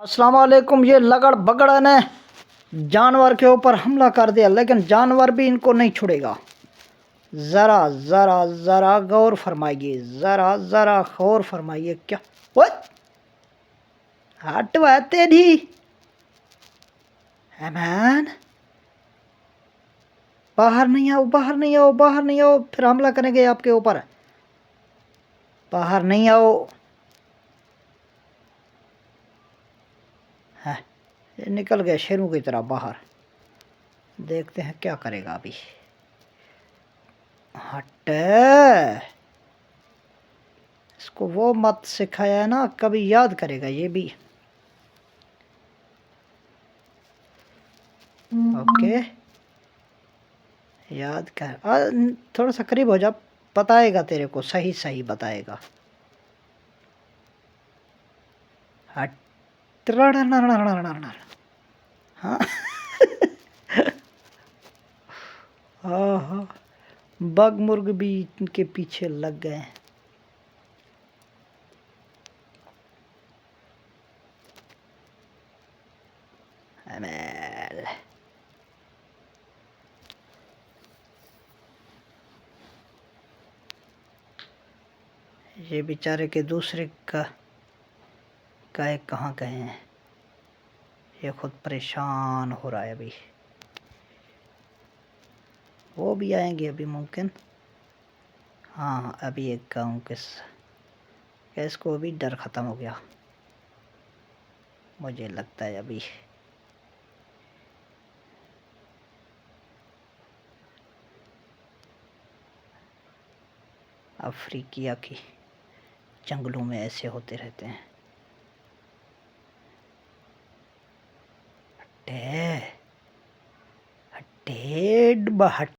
अस्सलाम वालेकुम। ये लगड़ बगड़ ने जानवर के ऊपर हमला कर दिया, लेकिन जानवर भी इनको नहीं छोड़ेगा। ज़रा ज़रा ज़रा गौर फरमाइए, ज़रा ज़रा गौर फरमाइए। क्या वो हट वह तेरी है मैन, बाहर नहीं आओ, बाहर नहीं आओ, बाहर नहीं आओ, फिर हमला करेंगे आपके ऊपर। बाहर नहीं आओ। है ये निकल गए शेरों की तरह बाहर। देखते हैं क्या करेगा अभी। हट, इसको वो मत सिखाया है ना, कभी याद करेगा ये भी। ओके, याद कर। थोड़ा सा करीब हो जा, बताएगा तेरे को, सही सही बताएगा। हट। हाँ। हाँ, बग मुर्ग भी इनके पीछे लग गए। ये बेचारे के दूसरे का कहाँ गए हैं। ये खुद परेशान हो रहा है अभी। वो भी आएंगे अभी मुमकिन। हाँ, अभी एक गाँव के इसको अभी डर ख़त्म हो गया, मुझे लगता है अभी। अफ्रीकिया की जंगलों में ऐसे होते रहते हैं। हटे हटे हट।